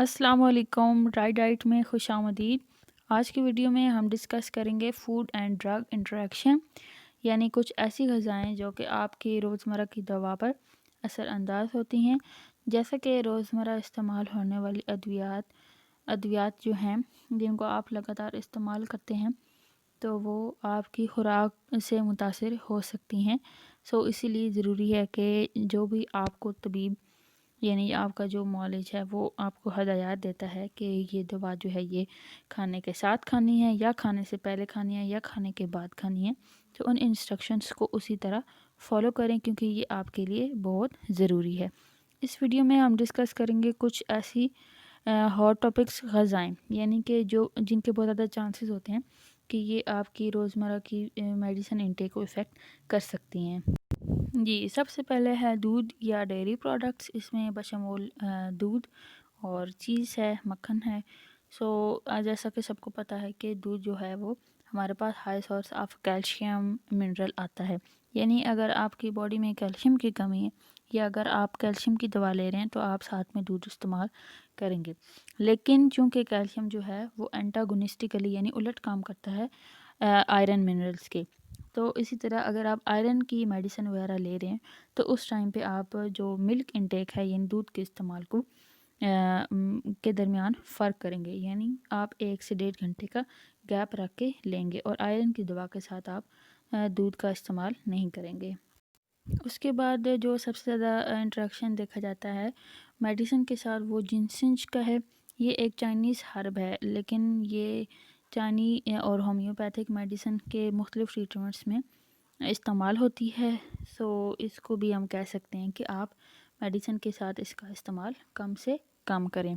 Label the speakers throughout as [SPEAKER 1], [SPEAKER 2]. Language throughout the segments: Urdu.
[SPEAKER 1] السلام علیکم، ڈائٹ میں خوش آمدید۔ آج کی ویڈیو میں ہم ڈسکس کریں گے فوڈ اینڈ ڈرگ انٹریکشن، یعنی کچھ ایسی غذائیں جو کہ آپ کی روزمرہ کی دوا پر اثر انداز ہوتی ہیں، جیسا کہ روزمرہ استعمال ہونے والی ادویات جو ہیں جن کو آپ لگاتار استعمال کرتے ہیں تو وہ آپ کی خوراک سے متاثر ہو سکتی ہیں۔ اسی لیے ضروری ہے کہ جو بھی آپ کو طبیب یعنی آپ کا جو معالج ہے وہ آپ کو ہدایات دیتا ہے کہ یہ دوا جو ہے یہ کھانے کے ساتھ کھانی ہے یا کھانے سے پہلے کھانی ہے یا کھانے کے بعد کھانی ہے، تو ان انسٹرکشنز کو اسی طرح فالو کریں کیونکہ یہ آپ کے لیے بہت ضروری ہے۔ اس ویڈیو میں ہم ڈسکس کریں گے کچھ ایسی ہاٹ ٹاپکس غذائیں، یعنی کہ جن کے بہت زیادہ چانسز ہوتے ہیں کہ یہ آپ کی روزمرہ کی میڈیسن انٹیک کو افیکٹ کر سکتی ہیں۔ جی، سب سے پہلے ہے دودھ یا ڈیری پروڈکٹس، اس میں بشمول دودھ اور چیز ہے، مکھن ہے۔ جیسا کہ سب کو پتہ ہے کہ دودھ جو ہے وہ ہمارے پاس high source of calcium mineral آتا ہے، یعنی اگر آپ کی باڈی میں کیلشیم کی کمی ہے یا اگر آپ کیلشیم کی دوا لے رہے ہیں تو آپ ساتھ میں دودھ استعمال کریں گے، لیکن چونکہ کیلشیم جو ہے وہ اینٹاگونسٹیکلی یعنی الٹ کام کرتا ہے آئرن منرلز کے، تو اسی طرح اگر آپ آئرن کی میڈیسن وغیرہ لے رہے ہیں تو اس ٹائم پہ آپ جو ملک انٹیک ہے یعنی دودھ کے استعمال کو کے درمیان فرق کریں گے، یعنی آپ 1 سے 1.5 گھنٹے کا گیپ رکھ کے لیں گے اور آئرن کی دوا کے ساتھ آپ دودھ کا استعمال نہیں کریں گے۔ اس کے بعد جو سب سے زیادہ انٹریکشن دیکھا جاتا ہے میڈیسن کے ساتھ وہ جنسنج کا ہے۔ یہ ایک چائنیز ہرب ہے، لیکن یہ چائنی اور ہومیوپیتھک میڈیسن کے مختلف ٹریٹمنٹس میں استعمال ہوتی ہے، اس کو بھی ہم کہہ سکتے ہیں کہ آپ میڈیسن کے ساتھ اس کا استعمال کم سے کم کریں۔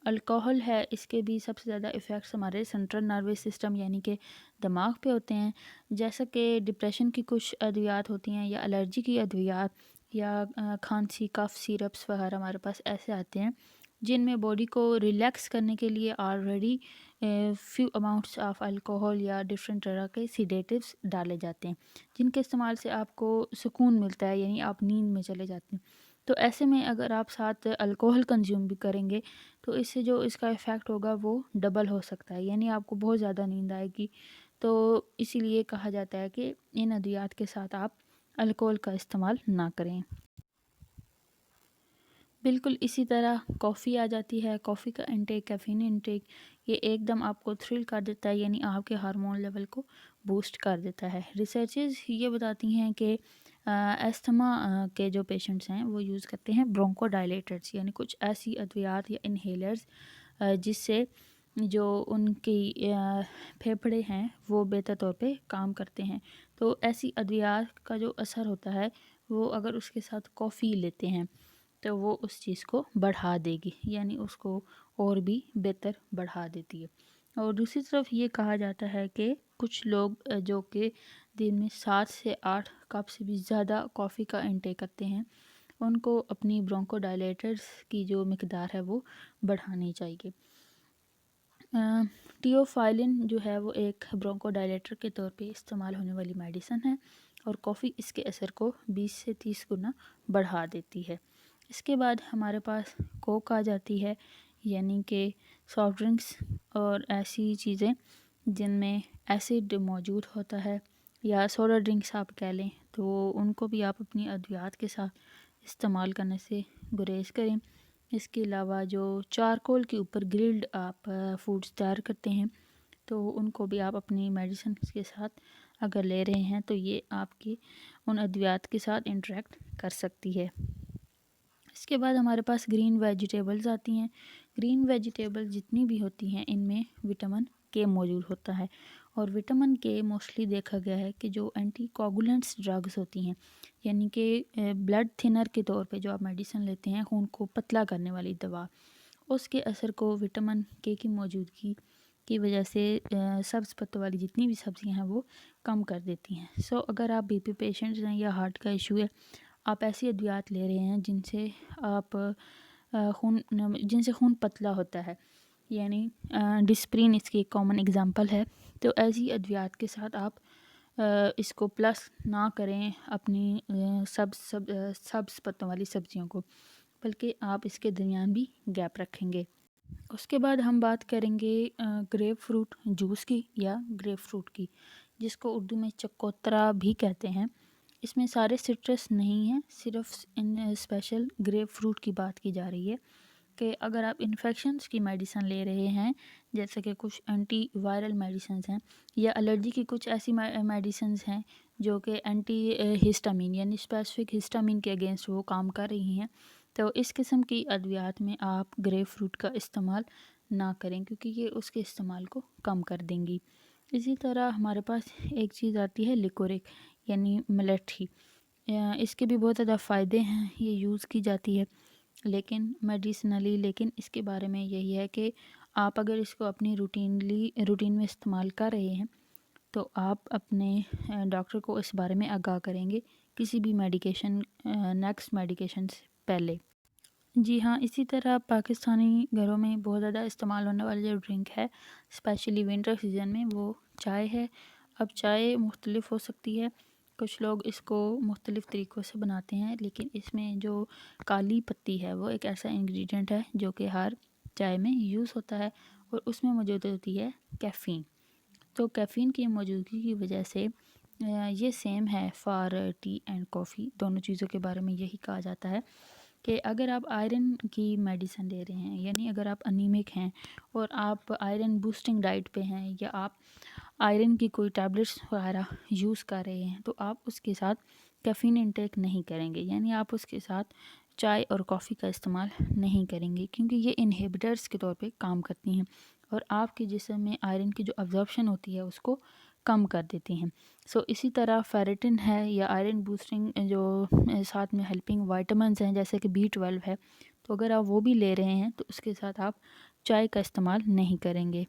[SPEAKER 1] الکوہل ہے، اس کے بھی سب سے زیادہ ایفیکٹس ہمارے سینٹرل نروس سسٹم یعنی کہ دماغ پہ ہوتے ہیں، جیسا کہ ڈپریشن کی کچھ ادویات ہوتی ہیں یا الرجی کی ادویات یا کھانسی کف سیرپس وغیرہ ہمارے پاس ایسے آتے ہیں جن میں باڈی کو ریلیکس کرنے کے لیے already few amounts of alcohol یا ڈفرینٹ طرح کے سیڈیٹیوز ڈالے جاتے ہیں جن کے استعمال سے آپ کو سکون ملتا ہے، یعنی آپ نیند میں چلے جاتے ہیں۔ تو ایسے میں اگر آپ ساتھ الکوہل کنزیوم بھی کریں گے تو اس سے جو اس کا ایفیکٹ ہوگا وہ ڈبل ہو سکتا ہے، یعنی آپ کو بہت زیادہ نیند آئے گی۔ تو اسی لیے کہا جاتا ہے کہ ان ادویات کے ساتھ آپ الکوہل کا استعمال نہ کریں۔ بالکل اسی طرح کافی آ جاتی ہے، کافی کا انٹیک، کیفین انٹیک، یہ ایک دم آپ کو تھرل کر دیتا ہے، یعنی آپ کے ہارمون لیول کو بوسٹ کر دیتا ہے۔ ریسرچز یہ بتاتی ہیں کہ استھما کے جو پیشنٹس ہیں وہ یوز کرتے ہیں برونکو ڈائلیٹرز، یعنی کچھ ایسی ادویات یا انہیلرز جس سے جو ان کی پھیپھڑے ہیں وہ بہتر طور پہ کام کرتے ہیں۔ تو ایسی ادویات کا جو اثر ہوتا ہے وہ اگر اس کے ساتھ کافی لیتے ہیں تو وہ اس چیز کو بڑھا دے گی، یعنی اس کو اور بھی بہتر بڑھا دیتی ہے۔ اور دوسری طرف یہ کہا جاتا ہے کہ کچھ لوگ جو کہ دن میں 7 سے 8 کپ سے بھی زیادہ کافی کا انٹیک کرتے ہیں ان کو اپنی برونکو ڈائلیٹرز کی جو مقدار ہے وہ بڑھانی چاہیے۔ ٹیوفائلن جو ہے وہ ایک برونکو ڈائلیٹر کے طور پہ استعمال ہونے والی میڈیسن ہے اور کافی اس کے اثر کو 20 سے 30 گنا بڑھا دیتی ہے۔ اس کے بعد ہمارے پاس کوک آ جاتی ہے، یعنی کہ سافٹ ڈرنکس اور ایسی چیزیں جن میں ایسڈ موجود ہوتا ہے یا سوڈا ڈرنکس آپ کہہ لیں، تو ان کو بھی آپ اپنی ادویات کے ساتھ استعمال کرنے سے گریز کریں۔ اس کے علاوہ جو چارکول کے اوپر گرلڈ آپ فوڈز تیار کرتے ہیں تو ان کو بھی آپ اپنی میڈیسن کے ساتھ اگر لے رہے ہیں تو یہ آپ کی ان ادویات کے ساتھ انٹریکٹ کر سکتی ہے۔ اس کے بعد ہمارے پاس گرین ویجیٹیبلز آتی ہیں۔ گرین ویجیٹیبل جتنی بھی ہوتی ہیں ان میں وٹامن کے موجود ہوتا ہے، اور وٹامن کے موسٹلی دیکھا گیا ہے کہ جو اینٹی کوگولنٹس ڈرگز ہوتی ہیں، یعنی کہ بلڈ تھنر کے طور پہ جو آپ میڈیسن لیتے ہیں خون کو پتلا کرنے والی دوا، اس کے اثر کو وٹامن کے کی موجودگی کی وجہ سے سبز پتوں والی جتنی بھی سبزیاں ہیں وہ کم کر دیتی ہیں۔ اگر آپ بی پی پیشنٹس ہیں یا ہارٹ کا ایشو ہے، آپ ایسی ادویات لے رہے ہیں جن سے خون پتلا ہوتا ہے، یعنی ڈسپرین اس کی ایک کامن اگزامپل ہے، تو ایسی ادویات کے ساتھ آپ اس کو پلس نہ کریں اپنی سبز پتوں والی سبزیوں کو، بلکہ آپ اس کے درمیان بھی گیپ رکھیں گے۔ اس کے بعد ہم بات کریں گے گریپ فروٹ جوس کی یا گریپ فروٹ کی، جس کو اردو میں چکوترا بھی کہتے ہیں۔ اس میں سارے سٹرس نہیں ہیں، صرف ان اسپیشل گریپ فروٹ کی بات کی جا رہی ہے کہ اگر آپ انفیکشنز کی میڈیسن لے رہے ہیں، جیسے کہ کچھ اینٹی وائرل میڈیسنز ہیں یا الرجی کی کچھ ایسی میڈیسنز ہیں جو کہ اینٹی ہسٹامین یعنی اسپیسیفک ہسٹامین کے اگینسٹ وہ کام کر رہی ہیں، تو اس قسم کی ادویات میں آپ گریپ فروٹ کا استعمال نہ کریں، کیونکہ یہ اس کے استعمال کو کم کر دیں گی۔ اسی طرح ہمارے پاس ایک چیز آتی ہے لیکورک یعنی ملٹھی، اس کے بھی بہت زیادہ فائدے ہیں، یہ یوز کی جاتی ہے لیکن میڈیسنلی، لیکن اس کے بارے میں یہی ہے کہ آپ اگر اس کو اپنی روٹین میں استعمال کر رہے ہیں تو آپ اپنے ڈاکٹر کو اس بارے میں آگاہ کریں گے کسی بھی نیکسٹ میڈیکیشن سے پہلے۔ جی ہاں، اسی طرح پاکستانی گھروں میں بہت زیادہ استعمال ہونے والی جو ڈرنک ہے اسپیشلی ونٹر سیزن میں، وہ چائے ہے۔ اب چائے مختلف ہو سکتی ہے، کچھ لوگ اس کو مختلف طریقوں سے بناتے ہیں، لیکن اس میں جو کالی پتی ہے وہ ایک ایسا انگریڈینٹ ہے جو کہ ہر چائے میں یوز ہوتا ہے، اور اس میں موجود ہوتی ہے کیفین۔ تو کیفین کی موجودگی کی وجہ سے یہ سیم ہے فار ٹی اینڈ کافی، دونوں چیزوں کے بارے میں یہی کہا جاتا ہے کہ اگر آپ آئرن کی میڈیسن لے رہے ہیں، یعنی اگر آپ انیمک ہیں اور آپ آئرن بوسٹنگ ڈائٹ پہ ہیں یا آپ آئرن کی کوئی ٹیبلٹس وغیرہ یوز کر رہے ہیں، تو آپ اس کے ساتھ کیفین انٹیک نہیں کریں گے، یعنی آپ اس کے ساتھ چائے اور کافی کا استعمال نہیں کریں گے، کیونکہ یہ انہیبیٹرز کے طور پہ کام کرتی ہیں اور آپ کے جسم میں آئرن کی جو ابزارپشن ہوتی ہے اس کو کم کر دیتی ہیں۔ اسی طرح فیریٹن ہے یا آئرن بوسٹنگ جو ساتھ میں ہیلپنگ وائٹامنز ہیں جیسے کہ B12 ہے، تو اگر آپ وہ بھی لے رہے ہیں تو اس کے ساتھ آپ چائے کا استعمال نہیں کریں گے۔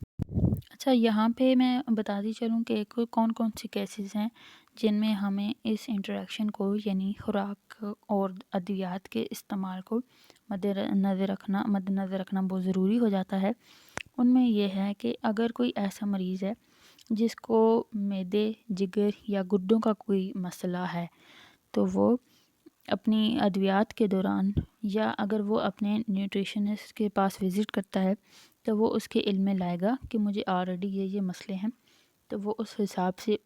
[SPEAKER 1] اچھا، یہاں پہ میں بتاتی چلوں کہ کون کون سے کیسز ہیں جن میں ہمیں اس انٹریکشن کو یعنی خوراک اور ادویات کے استعمال کو مد نظر رکھنا بہت ضروری ہو جاتا ہے۔ ان میں یہ ہے کہ اگر کوئی ایسا مریض ہے جس کو معدے، جگر یا گردوں کا کوئی مسئلہ ہے، تو وہ اپنی ادویات کے دوران یا اگر وہ اپنے نیوٹریشنسٹ کے پاس وزٹ کرتا ہے تو وہ اس کے علم میں لائے گا کہ مجھے آلریڈی یہ مسئلے ہیں، تو وہ اس حساب سے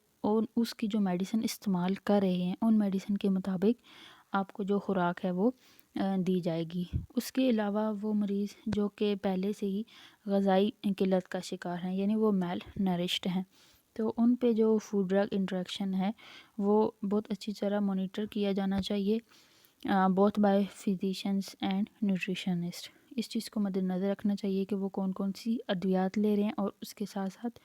[SPEAKER 1] اس کی جو میڈیسن استعمال کر رہے ہیں ان میڈیسن کے مطابق آپ کو جو خوراک ہے وہ دی جائے گی۔ اس کے علاوہ وہ مریض جو کہ پہلے سے ہی غذائی قلت کا شکار ہیں، یعنی وہ میل نرشڈ ہیں، تو ان پہ جو فوڈ ڈرگ انٹریکشن ہے وہ بہت اچھی طرح مانیٹر کیا جانا چاہیے both by physicians and nutritionist. اس چیز کو مد نظر رکھنا چاہیے کہ وہ کون کون سی ادویات لے رہے ہیں اور اس کے ساتھ ساتھ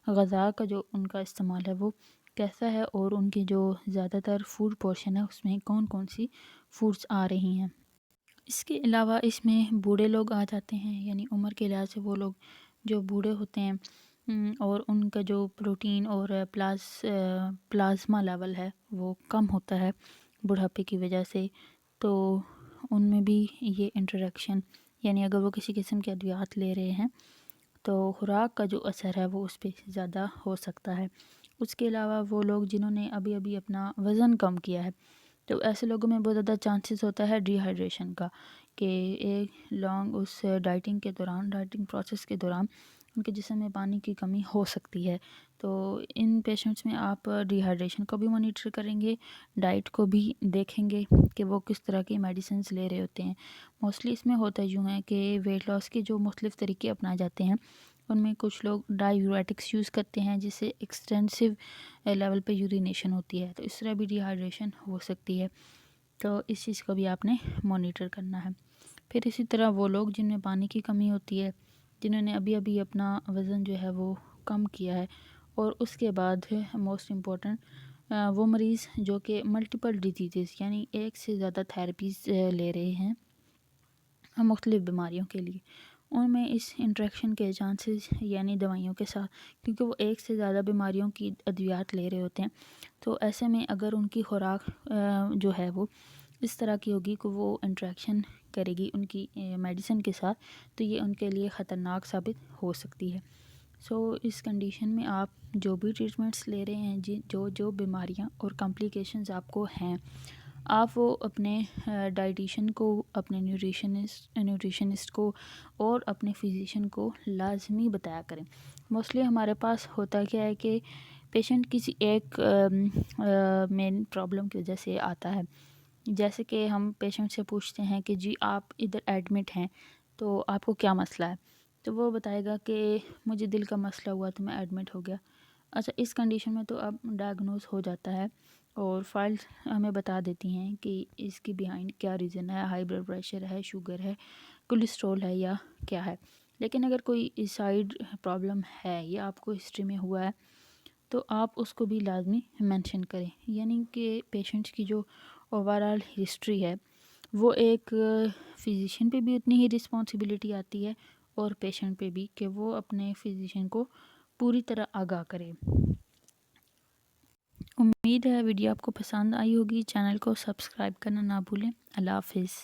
[SPEAKER 1] غذا کا جو ان کا استعمال ہے وہ کیسا ہے، اور ان کی جو زیادہ تر فوڈ پورشن ہے اس میں کون کون سی فوڈس آ رہی ہیں۔ اس کے علاوہ اس میں بوڑھے لوگ آ جاتے ہیں، یعنی عمر کے لحاظ سے وہ لوگ جو بوڑھے ہوتے ہیں اور ان کا جو پروٹین اور پلازما لیول ہے وہ کم ہوتا ہے بڑھاپے کی وجہ سے، تو ان میں بھی یہ انٹریکشن، یعنی اگر وہ کسی قسم کے ادویات لے رہے ہیں تو خوراک کا جو اثر ہے وہ اس پہ زیادہ ہو سکتا ہے۔ اس کے علاوہ وہ لوگ جنہوں نے ابھی اپنا وزن کم کیا ہے، تو ایسے لوگوں میں بہت زیادہ چانسز ہوتا ہے ڈی ہائیڈریشن کا، کہ ایک لانگ اس ڈائٹنگ پروسیس کے دوران ان کے جسم میں پانی کی کمی ہو سکتی ہے، تو ان پیشنٹس میں آپ ڈی ہائیڈریشن کو بھی مانیٹر کریں گے، ڈائٹ کو بھی دیکھیں گے کہ وہ کس طرح کی میڈیسنز لے رہے ہوتے ہیں۔ موسٹلی اس میں ہوتا یوں ہے کہ ویٹ لاس کے جو مختلف طریقے اپنائے جاتے ہیں ان میں کچھ لوگ ڈائیوریٹکس یوز کرتے ہیں جس سے ایکسٹینسو لیول پہ یورینیشن ہوتی ہے، تو اس طرح بھی ڈی ہائیڈریشن ہو سکتی ہے، تو اس چیز کو بھی آپ نے مانیٹر کرنا ہے۔ پھر اسی طرح وہ لوگ جن میں پانی کی کمی ہوتی ہے، جنہوں نے ابھی اپنا وزن جو ہے وہ کم کیا ہے، اور اس کے بعد موسٹ امپورٹنٹ وہ مریض جو کہ ملٹیپل ڈیزیزز یعنی ایک سے زیادہ تھیراپیز لے رہے ہیں مختلف بیماریوں کے لیے، ان میں اس انٹریکشن کے چانسز یعنی دوائیوں کے ساتھ، کیونکہ وہ ایک سے زیادہ بیماریوں کی ادویات لے رہے ہوتے ہیں، تو ایسے میں اگر ان کی خوراک جو ہے وہ اس طرح کی ہوگی کہ وہ انٹریکشن کرے گی ان کی میڈیسن کے ساتھ، تو یہ ان کے لیے خطرناک ثابت ہو سکتی ہے۔ اس کنڈیشن میں آپ جو بھی ٹریٹمنٹس لے رہے ہیں، جو بیماریاں اور کمپلیکیشنز آپ کو ہیں، آپ وہ اپنے ڈائٹیشن کو، اپنے نیوٹریشنسٹ کو اور اپنے فزیشین کو لازمی بتایا کریں۔ موسٹلی ہمارے پاس ہوتا کیا ہے کہ پیشنٹ کسی ایک مین پرابلم کی وجہ سے آتا ہے، جیسے کہ ہم پیشنٹ سے پوچھتے ہیں کہ جی آپ ادھر ایڈمٹ ہیں تو آپ کو کیا مسئلہ ہے، تو وہ بتائے گا کہ مجھے دل کا مسئلہ ہوا تو میں ایڈمٹ ہو گیا۔ اچھا، اس کنڈیشن میں تو اب ڈائگنوز ہو جاتا ہے اور فائلز ہمیں بتا دیتی ہیں کہ اس کی بیہائنڈ کیا ریزن ہے، ہائی بلڈ پریشر ہے، شوگر ہے، کولیسٹرول ہے یا کیا ہے۔ لیکن اگر کوئی سائیڈ پرابلم ہے یا آپ کو ہسٹری میں ہوا ہے تو آپ اس کو بھی لازمی مینشن کریں، یعنی کہ پیشنٹس کی جو اوور آل ہسٹری ہے وہ ایک فزیشین پہ بھی اتنی ہی رسپانسبلٹی آتی ہے اور پیشنٹ پہ بھی، کہ وہ اپنے فزیشین کو پوری طرح آگاہ کرے۔ امید ہے ویڈیو آپ کو پسند آئی ہوگی، چینل کو سبسکرائب کرنا نہ بھولیں۔ اللہ حافظ۔